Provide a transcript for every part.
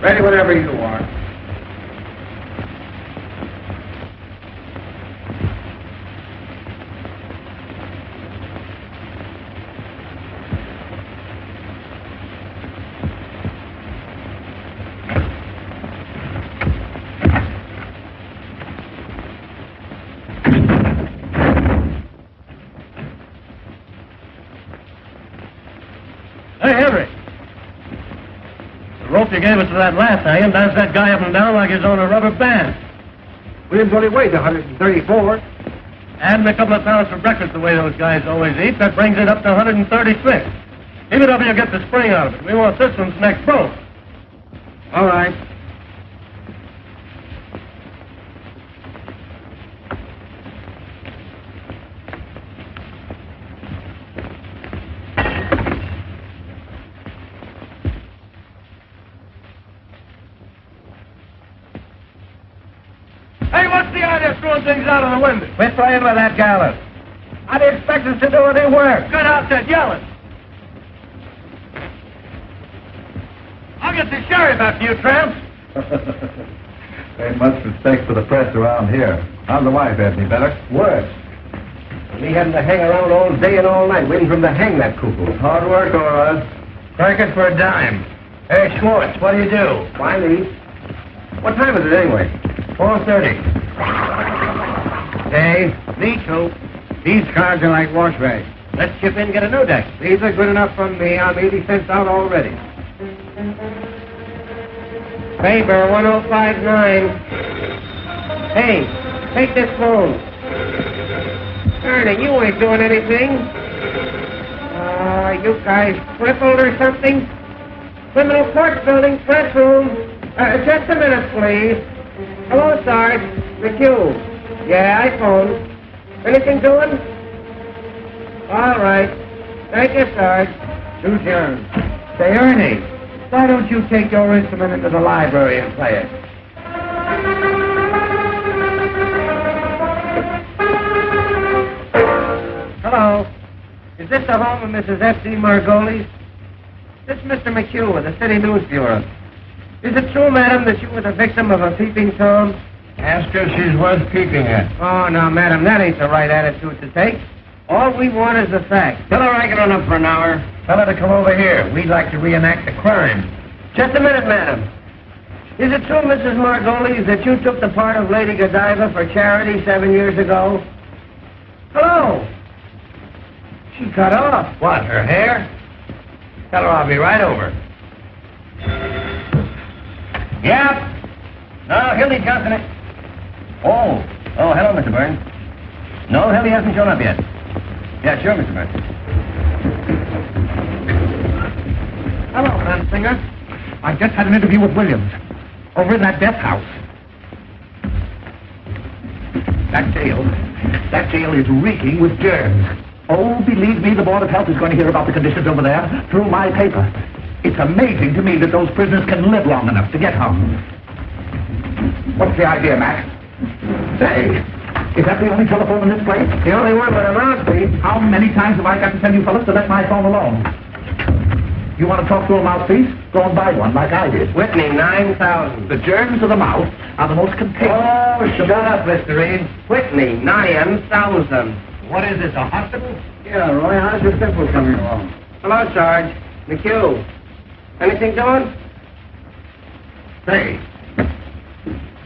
Ready whenever you are. Hey, Henry. The rope you gave us to that last hanging does that guy up and down like he's on a rubber band. Williams only weighs 134. Adding a couple of pounds for breakfast the way those guys always eat, that brings it up to 136. Keep it up and you'll get the spring out of it. We want this one's next boat. All right. Hey, what's the idea of throwing things out of the window? Quit playing with that gallant. How do you expect us to do any work? Good outfit, yelling. I'll get the sheriff after you, tramps. Ain't much respect for the press around here. How's the wife, Anthony? Better? Worse. Me having to hang around all day and all night waiting for him to hang that cuckoo. Hard work, all right. Crank it for a dime. Hey, Schwartz, what do you do? Why leave? What time is it anyway? 4:30. Hey, me too. These cars are like wash rags. Let's chip in and get a new deck. These are good enough for me. I'm 80 cents out already. Paper 1059. Hey, take this phone. Ernie, you ain't doing anything. You guys crippled or something? Criminal Court Building, press room. Just a minute, please. Hello, Sarge. McHugh. Yeah, I phoned. Anything doing? All right. Thank you, Sarge. To John. Say, Ernie, why don't you take your instrument into the library and play it? Hello. Is this the home of Mrs. F.C. Margolis? This is Mr. McHugh of the City News Bureau. Is it true, madam, that you were the victim of a peeping Tom? Ask her if she's worth peeping at. Oh, no, madam, that ain't the right attitude to take. All we want is the facts. Tell her I can run up for an hour. Tell her to come over here. We'd like to reenact the crime. Just a minute, madam. Is it true, Mrs. Margolis, that you took the part of Lady Godiva for charity 7 years ago? Hello. She cut off. What, her hair? Tell her I'll be right over. Yep. No, Hildy Johnson. Oh, hello, Mr. Burns. No, Hildy hasn't shown up yet. Yeah, sure, Mr. Burns. Hello, Mansinger. I just had an interview with Williams over in that death house. That jail is reeking with germs. Oh, believe me, the Board of Health is going to hear about the conditions over there through my paper. It's amazing to me that those prisoners can live long enough to get hung. What's the idea, Max? Say, is that the only telephone in this place? The only one with a mouthpiece. How many times have I got to tell you fellas to let my phone alone? You want to talk to a mouthpiece? Go and buy one like I did. Whitney, 9,000. The germs of the mouth are the most contagious. Oh, shut up, Mr. Reed. Whitney, 9,000. What is this, a hospital? Yeah, Roy, how's your simple coming along? Hello, Sarge. McHugh. Anything doing? Say,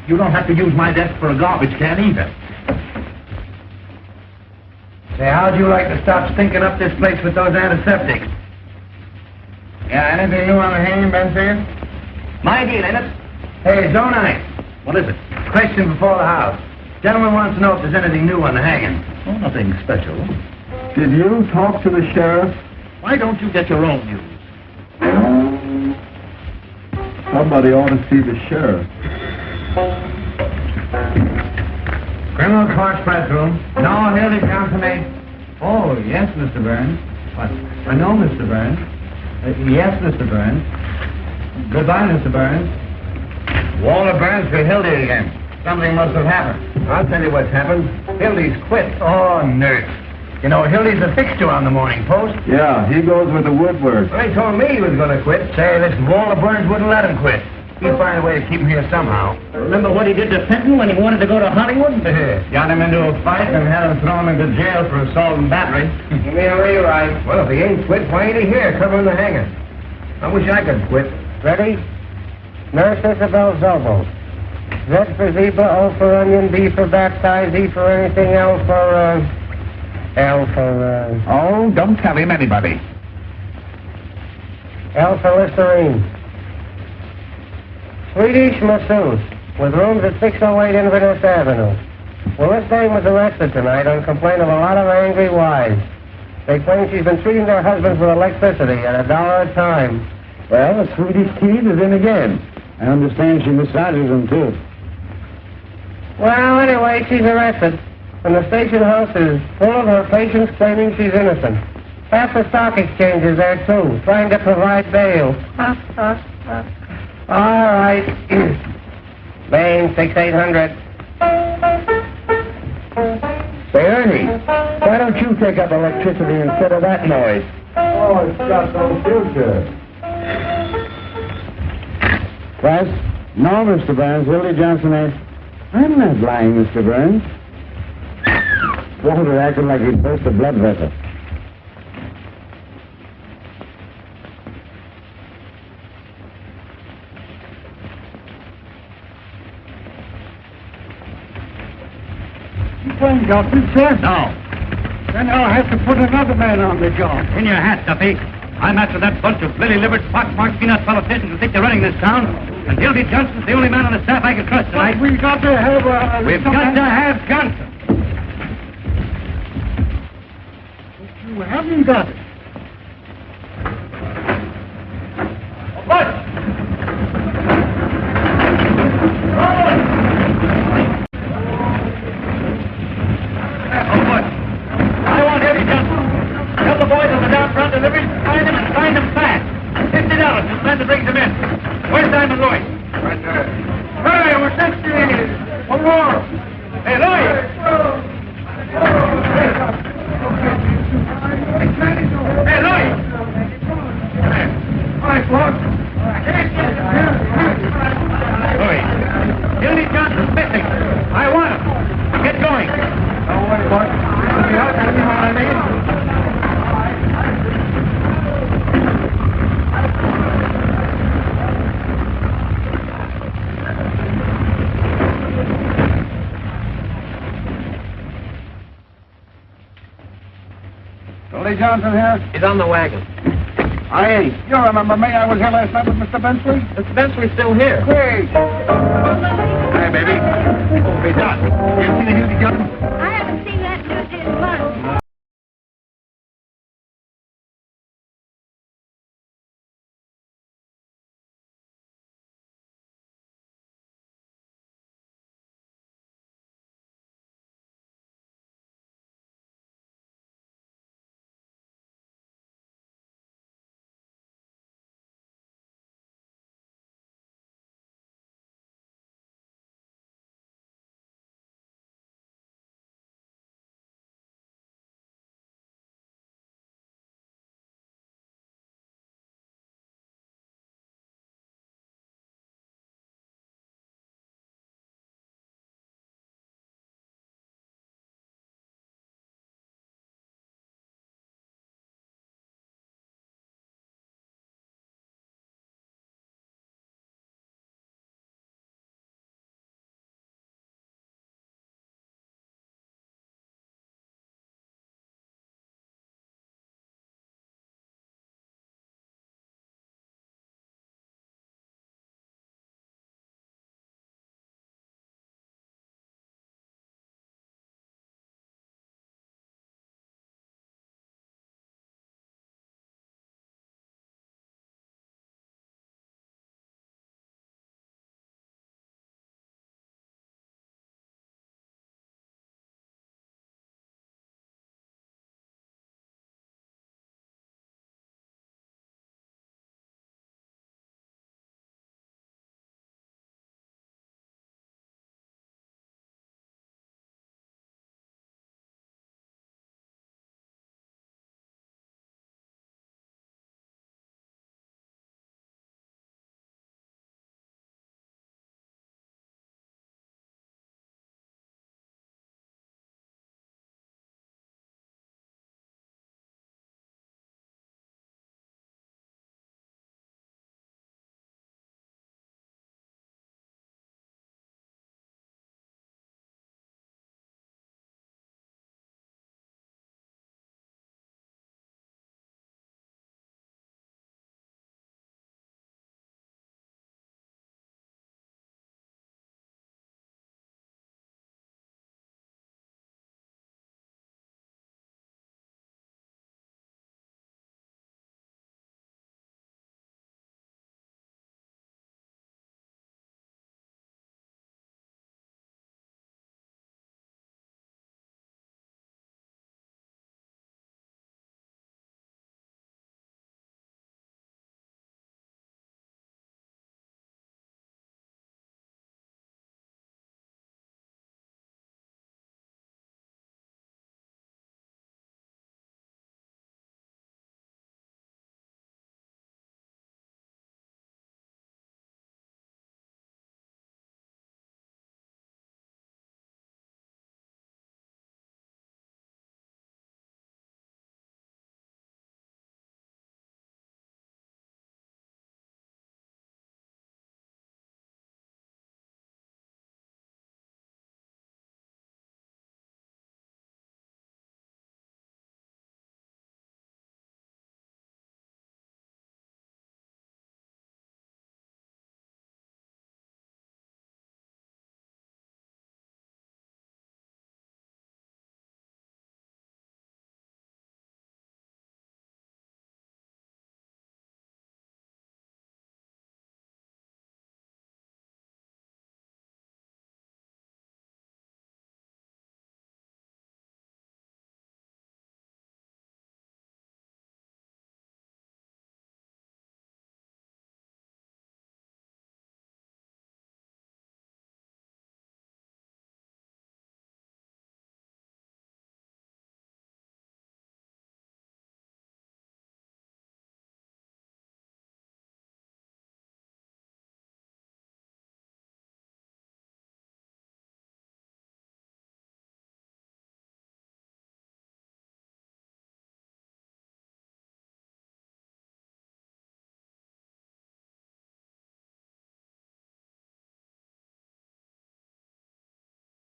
you don't have to use my desk for a garbage can either. Say, how'd you like to stop stinking up this place with those antiseptics? Yeah, anything new on the hanging, Bensinger? My deal, ain't it? Hey, Zone 9. What is it? Question before the house. Gentleman wants to know if there's anything new on the hanging. Oh, nothing special. Did you talk to the sheriff? Why don't you get your own news? Somebody ought to see the sheriff. Criminal Court press room. No, Hildy Johnson. Oh, yes, Mr. Burns. What? No, Mr. Burns. Yes, Mr. Burns. Goodbye, Mr. Burns. Walter Burns for Hildy again. Something must have happened. I'll tell you what's happened. Hildy's quit. Oh, nurse. You know, Hildy's a fixture on the Morning Post. Yeah, he goes with the woodwork. Well, he told me he was going to quit. Say, this Walter Burns wouldn't let him quit. He'll find a way to keep him here somehow. Remember what he did to Fenton when he wanted to go to Hollywood? Got him into a fight and had him thrown into jail for assault and battery. Give me a rewrite. Well, if he ain't quit, why ain't he here covering the hanger? I wish I could quit. Ready? Nurse Isabel's elbow. Z for zebra, O for onion, B for baptize, E for anything, L for, Oh, don't tell him anybody. L for Listerine. Swedish masseuse, with rooms at 608 Inverness Avenue. Well, this dame was arrested tonight on complaint of a lot of angry wives. They claim she's been treating their husbands with electricity at $1 a time. Well, the Swedish kid is in again. I understand she massages them, too. Well, anyway, she's arrested. And the station house is full of her patients claiming she's innocent. Half the stock exchange is there, too, trying to provide bail. All right. Bain, 6800. Say, Ernie, why don't you take up electricity instead of that noise? Oh, it's got no future. Press? No, Mr. Burns. Hildy Johnson ain't. I'm not lying, Mr. Burns. Walter acting like he'd burst a blood vessel. You playing Johnson, sir? No. Then I'll have to put another man on the job. In your hat, Duffy. I'm after that bunch of lily-livered, pock-marked peanut politicians who think they're running this town. And Hildy Johnson's the only man on the staff I can trust tonight. We've got to have We've got to have Johnson. But you haven't got it. What? I want Hildy Johnson. Tell the boys on the down front deliveries to find him and find him fast. $50 is the man that brings him in. Where's Simon Louis? Right there. Hey, we're 60. One more. Hey, Louis. Hey, Louis. All right, Clark. Louis. Hildy Johnson's missing. I want him. Get going. Don't worry, Clark. You know what I mean? Hildy Johnson here? He's on the wagon. I ain't. You remember me? I was here last night with Mr. Bensley. Mr. Bensley's still here. Hey! Hi, baby. Oh, hey, Doc. You see the Hildy Johnson?